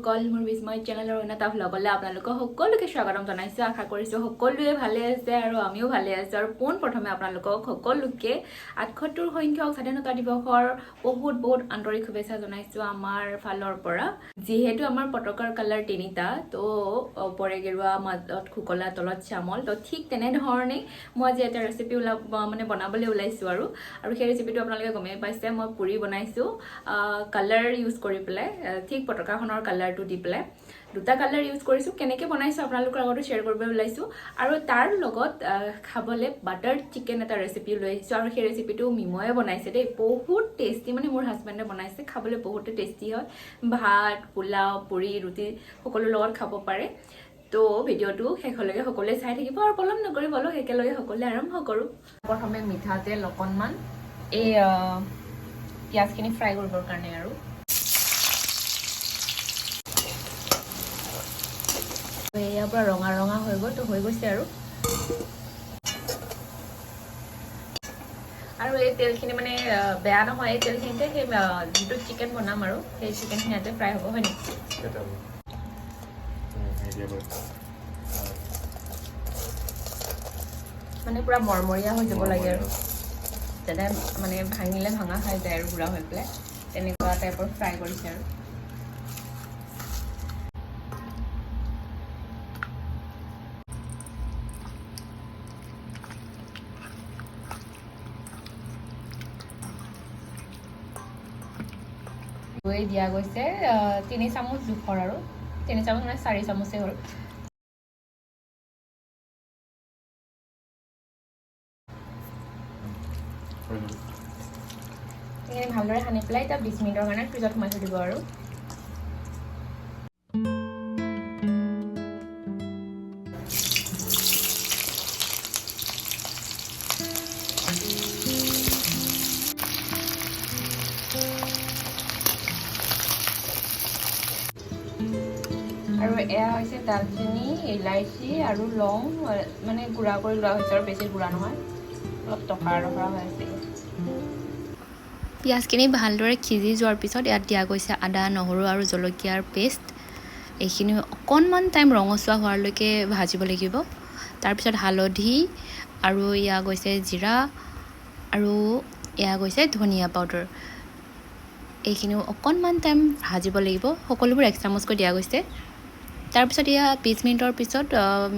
সকল মোৰ বিস্ময় চেনেলৰ অন্য এটা ভ্লগলৈ আপোনালোকক সকলোকে স্বাগতম জনাইছো আশা কৰিছো সকলোৱে ভালে আছে আৰু আমিও ভালে আছো আৰু পোন প্ৰথমে আপোনালোকক সকলোকে ৭৮ সংখ্যক স্বাধীনতা দিৱসৰ বহুত আন্তৰিক শুভেচ্ছা জনাইছো আমাৰ ফালৰ পৰা যিহেতু আমাৰ পতাকাৰ কালাৰ তিনিটা তো ওপৰে গেৰুৱা মাজত খুকলা তলত চামল তো ঠিক তেনে ধৰণে মই আজি এটা ৰেচিপি বনাবলৈ ওলাইছো আৰু সেই ৰেচিপিটো আপোনালোকে গমেই পাইছে মই পুৰি বনাইছো কালাৰ ইউজ কৰি পেলাই ঠিক পতাকাখনৰ কালাৰটো দি পেলাই দুটা কালাৰ ইউজ কৰিছো কেনেকৈ বনাইছো আপোনালোকৰ আগতে শ্বেয়াৰ কৰিব ওলাইছো আৰু তাৰ লগত খাবলৈ বাটাৰ চিকেন এটা ৰেচিপি লৈ আহিছো আৰু সেই ৰেচিপিটো মিময়ে বনাইছে দেই বহুত টেষ্টি মোৰ হাজবেণ্ডে বনাইছে খাবলৈ বহুত টেষ্টি হয় ভাত পোলাও পুৰি ৰুটি সকলো লগত খাব পাৰে তো ভিডিঅ'টো শেষলৈকে সকলোৱে চাই থাকিব আৰু পলম নকৰি বলো একেলগে সকলোৱে আৰম্ভ কৰোঁ প্ৰথমে মিঠা তেল অকণমান এই পিঁয়াজখিনি ফ্ৰাই কৰিবৰ কাৰণে আৰু ইয়াৰ পৰা ৰঙা ৰঙা হৈ গ'ল তো হৈ গৈছে আৰু এই তেলখিনি বেয়া নহয় এই তেলখিনিতে সেই যিটো চিকেন বনাম আৰু সেই চিকেনখিনি ইয়াতে ফ্ৰাই হ'ব হয় নেকি পুৰা মৰমৰীয়া হৈ যাব লাগে আৰু যাতে ভাঙিলে ভাঙা খাই যায় আৰু গুড়া হৈ পেলাই তেনেকুৱা টাইপৰ ফ্ৰাই কৰিছে আৰু দৈ দিয়া গৈছে 3 চামুচ জোখৰ আৰু 3 চামুচ 4 চামুচে হ'ল এইখিনি ভালদৰে সানি পেলাই এতিয়া 20 মিনিটৰ কাৰণে ফ্ৰিজত সোমাই থৈ দিব আৰু এয়া হৈছে দালচেনি ইলাইচি আৰু লং গুড়া কৰি লোৱা হৈছে আৰু বেছি গুড়া নহয় অলপ টকাৰ হৈ আছে পিঁয়াজখিনি ভালদৰে সিজি যোৱাৰ পিছত ইয়াত দিয়া গৈছে আদা নহৰু আৰু জলকীয়াৰ পেষ্ট এইখিনি অকণমান টাইম ৰঙচুৱা হোৱালৈকে ভাজিব লাগিব তাৰপিছত হালধি আৰু এয়া গৈছে জিৰা আৰু এয়া গৈছে ধনিয়া পাউডাৰ এইখিনিও অকণমান টাইম ভাজিব লাগিব সকলোবোৰ 1 চামুচকৈ দিয়া গৈছে তাৰপিছত এয়া 20 মিনিটৰ পিছত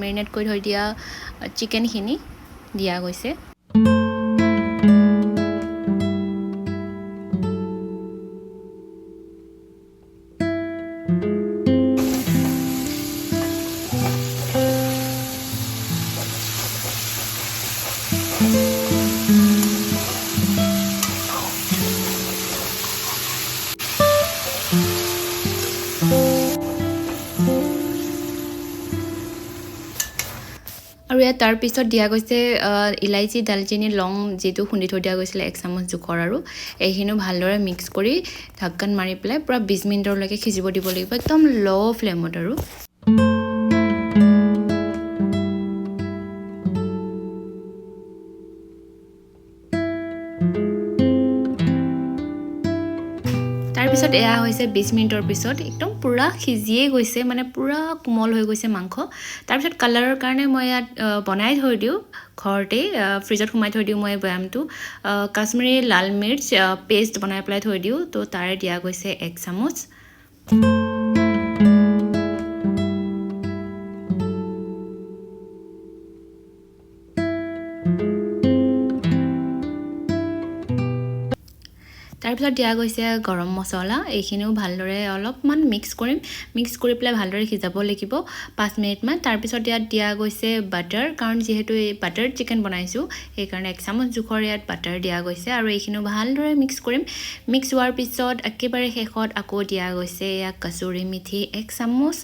মেৰিনেট কৰি থৈ দিয়া চিকেনখিনি দিয়া গৈছে আৰু ইয়াত তাৰপিছত দিয়া গৈছে ইলাইচি দালচেনি লং যিটো খুন্দি থৈ দিয়া গৈছিলে 1 চামুচ জোখৰ আৰু এইখিনিও ভালদৰে মিক্স কৰি ঢাকন মাৰি পেলাই পুৰা 20 মিনিটলৈকে সিজিব দিব লাগিব একদম ল' ফ্লেমত আৰু তাৰপিছত এয়া হৈছে 20 মিনিটৰ পিছত একদম পুৰা সিজিয়ে গৈছে পুৰা কোমল হৈ গৈছে মাংস তাৰপিছত কালাৰৰ কাৰণে মই ইয়াত বনাই থৈ দিওঁ ঘৰতে ফ্ৰিজত সোমাই থৈ দিওঁ মই বয়ামটো কাশ্মীৰী লাল মিৰ্চ পেষ্ট বনাই পেলাই থৈ দিওঁ তো তাৰে দিয়া গৈছে 1 চামুচ তাৰপিছত দিয়া গৈছে গৰম মছলা এইখিনিও ভালদৰে অলপমান মিক্স কৰি পেলাই ভালদৰে সিজাব লাগিব 5 মিনিটমান তাৰপিছত ইয়াত দিয়া গৈছে বাটাৰ কাৰণ যিহেতু এই বাটাৰ চিকেন বনাইছোঁ সেইকাৰণে 1 চামুচ জোখৰ ইয়াত বাটাৰ দিয়া গৈছে আৰু এইখিনিও ভালদৰে মিক্স হোৱাৰ পিছত একেবাৰে শেষত আকৌ দিয়া গৈছে এয়া কচুৰি মিঠি 1 চামুচ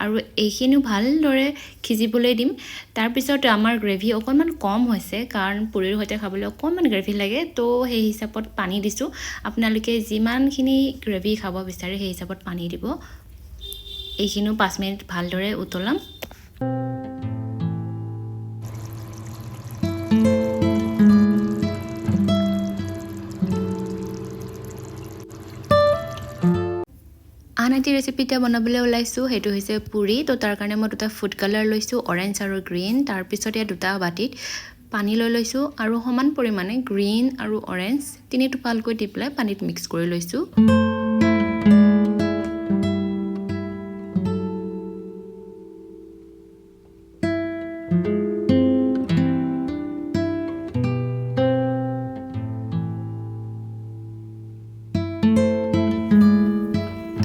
আৰু এইখিনিও ভালদৰে সিজিবলৈ দিম তাৰপিছত আমাৰ গ্ৰেভি অকণমান কম হৈছে কাৰণ পুৰিৰ সৈতে খাবলৈ অকণমান গ্ৰেভি লাগে তো সেই হিচাপত পানী দিছোঁ আপোনালোকে যিমানখিনি গ্ৰেভি খাব বিচাৰে সেই হিচাপত পানী দিব এইখিনিও 5 মিনিট ভালদৰে উতলাম পৰৱৰ্তী ৰেচিপিটা বনাবলৈ ওলাইছোঁ সেইটো হৈছে পুৰি তো তাৰ কাৰণে মই দুটা ফুড কালাৰ লৈছোঁ অৰেঞ্জ আৰু গ্ৰীন তাৰ পিছত ইয়াত দুটা বাটিত পানী লৈ লৈছোঁ আৰু সমান পৰিমাণে গ্ৰীন আৰু অৰেঞ্জ তিনি টোপালকৈ দি পেলাই পানীত মিক্স কৰি লৈছোঁ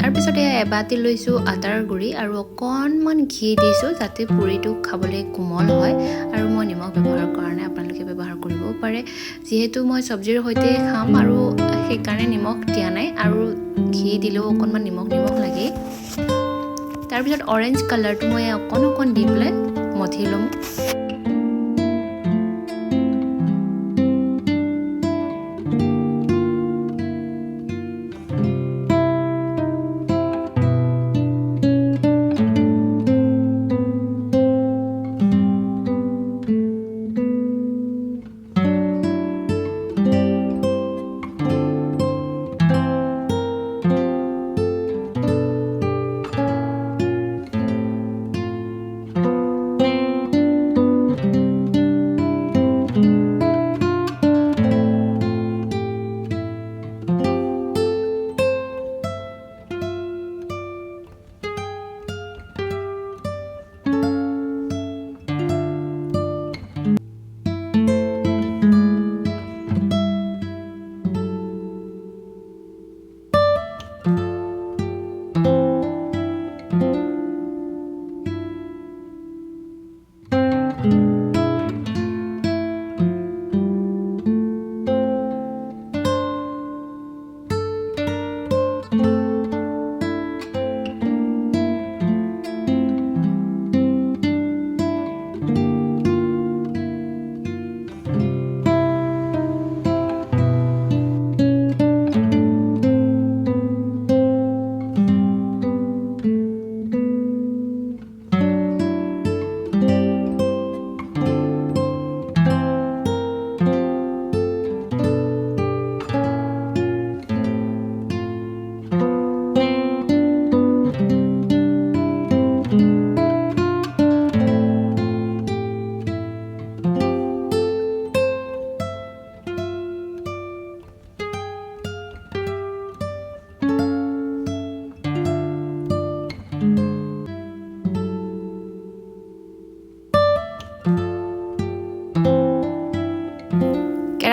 তাৰপিছতে এবাতি লৈছোঁ আটাৰ গুড়ি আৰু অকণমান ঘি দিছোঁ যাতে পুৰিটো খাবলৈ কোমল হয় আৰু মই নিমখ ব্যৱহাৰ কৰা নাই আপোনালোকে ব্যৱহাৰ কৰিবও পাৰে যিহেতু মই চব্জিৰ সৈতে খাম আৰু সেইকাৰণে নিমখ দিয়া নাই আৰু ঘি দিলেও অকণমান নিমখ লাগে তাৰপিছত অৰেঞ্জ কালাৰটো মই অকণ দি পেলাই মঠি ল'ম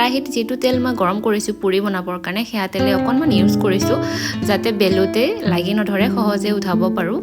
কেৰাহীত যেটো তেল মই গৰম কৰিছোঁ পুৰি বনাবৰ কাৰণে সেয়া তেলে অকণমান ইউজ কৰিছোঁ যাতে বেলুতে লাগি নধৰে সহজে উঠাব পাৰোঁ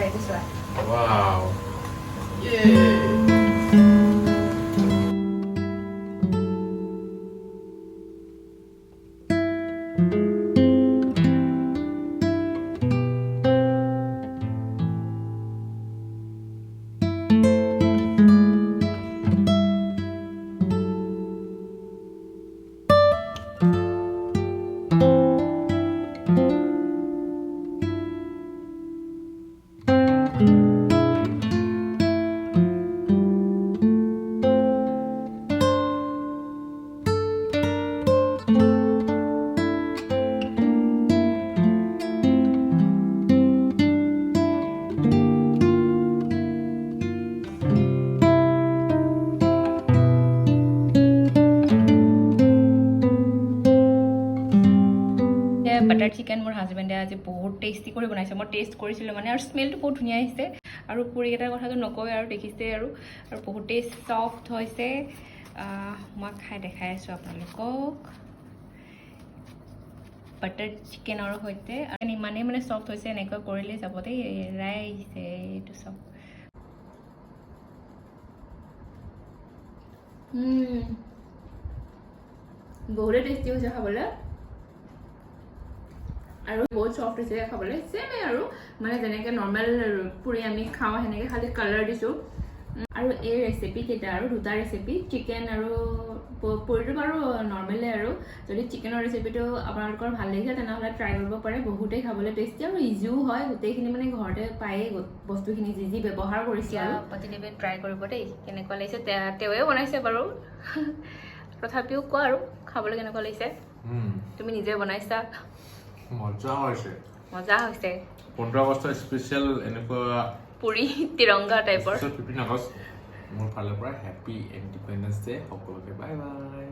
This way. Wow. Yay. Butter chicken মোৰ হাজবেণ্ডে আজি বহুত টেষ্টি কৰি বনাইছে মই টেষ্ট কৰিছিলোঁ মানে আৰু স্মেলটো বহুত ধুনীয়া আহিছে আৰু পুৰিকেইটাৰ কথাটো নকয় আৰু দেখিছে আৰু বহুতেই ছফ্ট হৈছে মই খাই দেখাই আছোঁ আপোনালোকক বাটাৰ চিকেনৰ সৈতে ইমানেই মানে চফ্ট হৈছে এনেকুৱা কৰিলে যাব দেই এৰাই আহিছে এইটো চব বহুতে টেষ্টি হৈছে খাবলৈ আৰু বহুত চফ্ট হৈছে খাবলৈ চেমে আৰু মানে যেনেকৈ নৰ্মেল পুৰি আমি খাওঁ সেনেকৈ খালি কালাৰ দিছোঁ আৰু এই ৰেচিপি কেইটা আৰু দুটা ৰেচিপি চিকেন আৰু পুৰিটো বাৰু নৰ্মেলে আৰু যদি চিকেনৰ ৰেচিপিটো আপোনালোকৰ ভাল লাগিছে তেনেহ'লে ট্ৰাই কৰিব পাৰে বহুতেই খাবলৈ টেষ্টি আৰু ইজিও হয় গোটেইখিনি মানে ঘৰতে পায়েই বস্তুখিনি যি যি ব্যৱহাৰ কৰিছে আৰু প্ৰতিদেৱে ট্ৰাই কৰিব দেই কেনেকুৱা লাগিছে তেওঁৱে বনাইছে বাৰু তথাপিও কোৱা আৰু খাবলৈ কেনেকুৱা লাগিছে তুমি নিজে বনাইছা মজা হৈছে 15 আগষ্ট স্পেচিয়েল এনেকুৱা পুৰি তিৰংগা টাইপৰ 15 আগষ্ট মোৰ ফালৰ পৰা হেপী ইণ্ডিপেণ্ডেন্স ডে সকলোকে বাই বাই